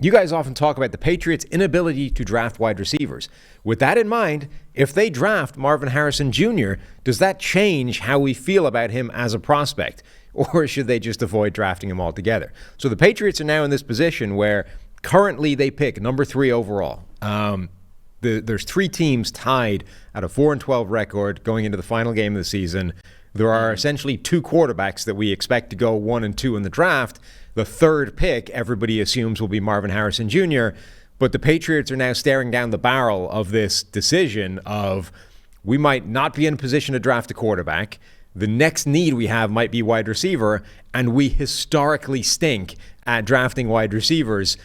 You guys often talk about the Patriots' inability to draft wide receivers. With that in mind, if they draft Marvin Harrison Jr., does that change how we feel about him as a prospect? Or should they just avoid drafting him altogether? So the Patriots are now in this position where currently they pick number 3 overall. There's 3 teams tied at a 4-12 record going into the final game of the season. There are essentially 2 quarterbacks that we expect to go 1 and 2 in the draft. The 3rd pick, everybody assumes, will be Marvin Harrison Jr., but the Patriots are now staring down the barrel of this decision of we might not be in a position to draft a quarterback. The next need we have might be wide receiver, and we historically stink at drafting wide receivers.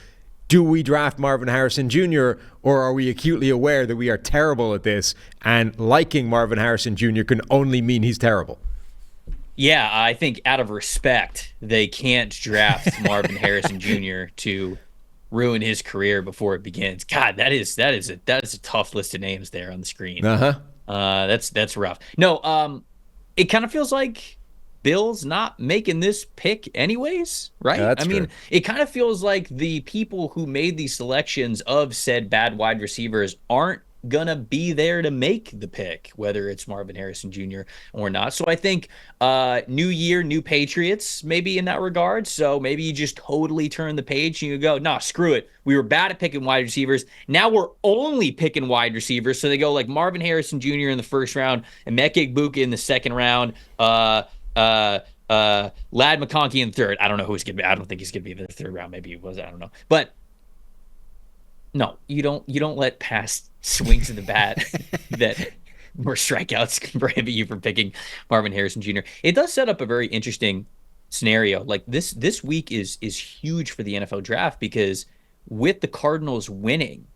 Do we draft Marvin Harrison Jr., or are we acutely aware that we are terrible at this, and liking Marvin Harrison Jr. can only mean he's terrible? Yeah, I think out of respect, they can't draft Marvin Harrison Jr. to ruin his career before it begins. God, that is a tough list of names there on the screen. That's rough. No, it kind of feels like Bill's not making this pick anyways, right? Yeah, that's true. It kind of feels like the people who made these selections of said bad wide receivers aren't gonna be there to make the pick, whether it's Marvin Harrison Jr. or not. So I think new year, new Patriots, maybe in that regard. So maybe you just totally turn the page and you go, nah, screw it. We were bad at picking wide receivers. Now we're only picking wide receivers. So they go like Marvin Harrison Jr. in the first round, and Emeka Egbuka in the second round, Lad McConkey in the third. I don't know who he's gonna be. I don't think he's gonna be in the third round. Maybe he was. I don't know. But no, you don't let past swings of the bat that were strikeouts can prohibit you from picking Marvin Harrison Jr. It does set up a very interesting scenario. Like this week is huge for the NFL draft because with the Cardinals winning,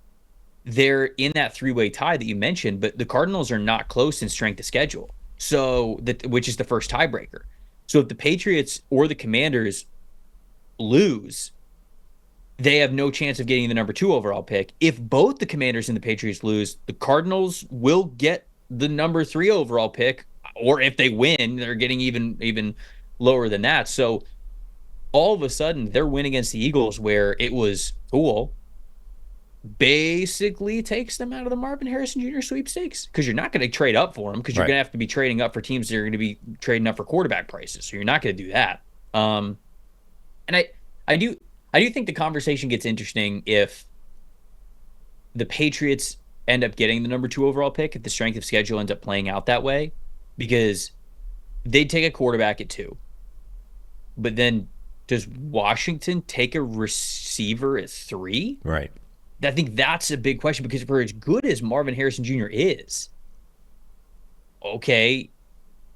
they're in that 3-way tie that you mentioned, but the Cardinals are not close in strength of schedule. So which is the first tiebreaker. So if the Patriots or the Commanders lose, they have no chance of getting the number 2 overall pick. If both the Commanders and the Patriots lose, the Cardinals will get the number 3 overall pick, or if they win, they're getting even lower than that. So all of a sudden, their win against the Eagles, where it was cool, basically takes them out of the Marvin Harrison Jr. sweepstakes because you're not going to trade up for him because you're going to have to be trading up for teams that are going to be trading up for quarterback prices. So you're not going to do that. And I do think the conversation gets interesting if the Patriots end up getting the number 2 overall pick, if the strength of schedule ends up playing out that way, because they'd take a quarterback at 2. But then does Washington take a receiver at 3? Right. I think that's a big question because for as good as Marvin Harrison Jr. is, okay,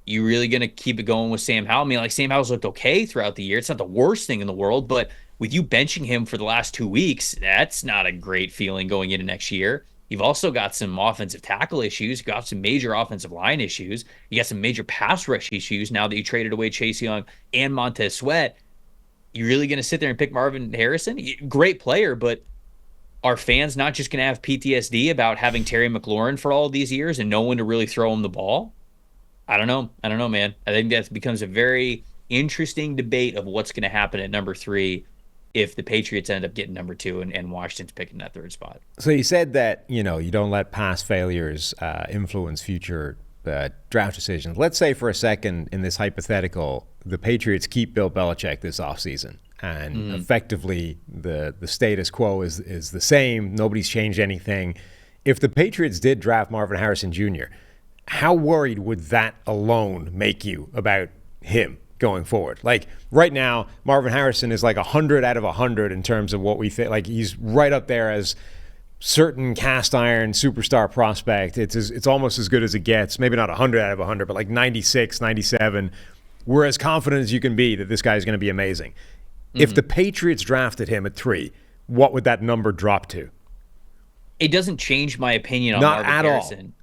you really going to keep it going with Sam Howell? I mean, like Sam Howell's looked okay throughout the year. It's not the worst thing in the world, but with you benching him for the last 2 weeks, that's not a great feeling going into next year. You've also got some offensive tackle issues. You've got some major offensive line issues. You got some major pass rush issues now that you traded away Chase Young and Montez Sweat. You really going to sit there and pick Marvin Harrison? Great player, but are fans not just going to have PTSD about having Terry McLaurin for all these years and no one to really throw him the ball? I don't know, man. I think that becomes a very interesting debate of what's going to happen at number 3 if the Patriots end up getting number 2 and Washington's picking that 3rd spot. So you said that, you don't let past failures influence future draft decisions. Let's say for a second in this hypothetical, the Patriots keep Bill Belichick this offseason. And effectively, the status quo is the same. Nobody's changed anything. If the Patriots did draft Marvin Harrison Jr., how worried would that alone make you about him going forward? Like right now, Marvin Harrison is like 100 out of 100 in terms of what we think. Like he's right up there as certain cast iron superstar prospect. It's almost as good as it gets. Maybe not 100 out of 100, but like 96, 97. We're as confident as you can be that this guy's going to be amazing. If the Patriots drafted him at 3, what would that number drop to? It doesn't change my opinion on Marvin Harrison.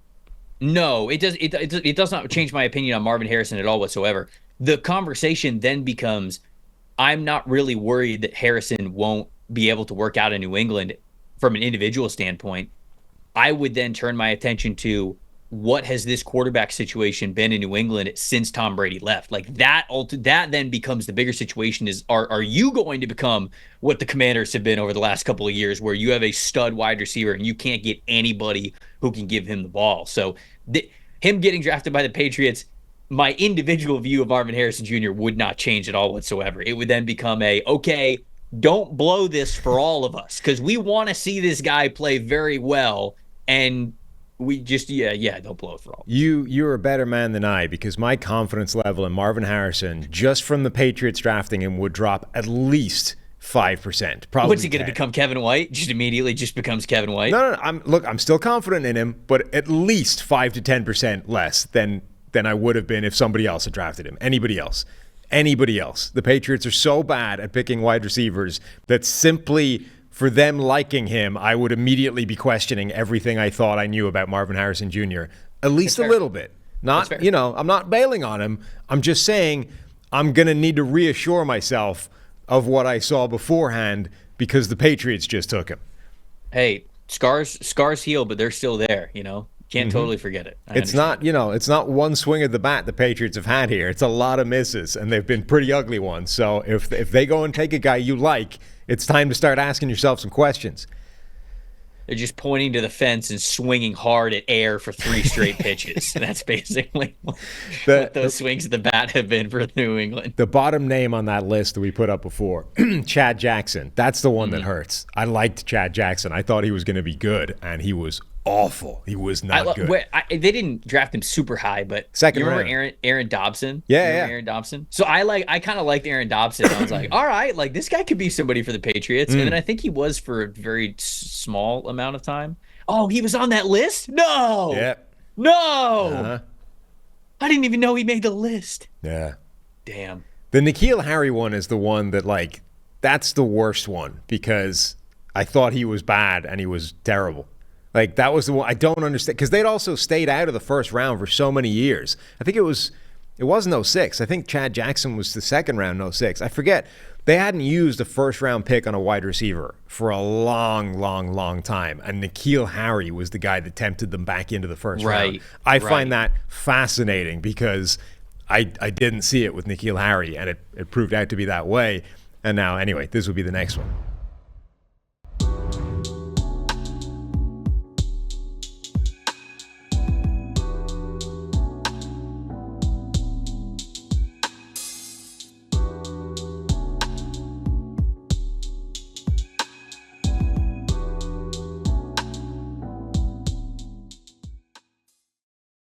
No, it does. It does not change my opinion on Marvin Harrison at all whatsoever. The conversation then becomes, I'm not really worried that Harrison won't be able to work out in New England from an individual standpoint. I would then turn my attention to what has this quarterback situation been in New England since Tom Brady left? Like that then becomes the bigger situation is are you going to become what the Commanders have been over the last couple of years where you have a stud wide receiver and you can't get anybody who can give him the ball? So him getting drafted by the Patriots, my individual view of Marvin Harrison Jr. would not change at all whatsoever. It would then become okay, don't blow this for all of us because we want to see this guy play very well, and we just don't blow it for all. You're a better man than I, because my confidence level in Marvin Harrison just from the Patriots drafting him would drop at least 5%. Probably. What's he going to become? Kevin White? Just immediately just becomes Kevin White? No. I'm still confident in him, but at least 5 to 10% less than I would have been if somebody else had drafted him. Anybody else. The Patriots are so bad at picking wide receivers that simply for them liking him, I would immediately be questioning everything I thought I knew about Marvin Harrison Jr. At least a little bit. Not, I'm not bailing on him. I'm just saying I'm going to need to reassure myself of what I saw beforehand because the Patriots just took him. Hey, scars heal, but they're still there, Can't totally forget it. It's not one swing of the bat the Patriots have had here. It's a lot of misses, and they've been pretty ugly ones. So if they go and take a guy you like, it's time to start asking yourself some questions. They're just pointing to the fence and swinging hard at air for 3 straight pitches. That's basically what those swings of the bat have been for New England. The bottom name on that list that we put up before, Chad Jackson. That's the one that hurts. I liked Chad Jackson. I thought he was going to be good, and he was awful. He was not good. They didn't draft him super high, but second you remember round. Aaron Dobson? Yeah, Aaron Dobson. So I kind of liked Aaron Dobson. I was like, all right, like this guy could be somebody for the Patriots. And then I think he was for a very small amount of time. Oh, he was on that list? No. Yeah. No. Uh-huh. I didn't even know he made the list. Yeah. Damn. The N'Keal Harry one is the one that that's the worst one because I thought he was bad and he was terrible. Like, that was the one I don't understand. Because they'd also stayed out of the first round for so many years. I think it wasn't 06. I think Chad Jackson was the second round in 06. I forget. They hadn't used a first-round pick on a wide receiver for a long, long, long time. And N'Keal Harry was the guy that tempted them back into the first round. I find that fascinating because I didn't see it with N'Keal Harry, and it proved out to be that way. And now, anyway, this will be the next one.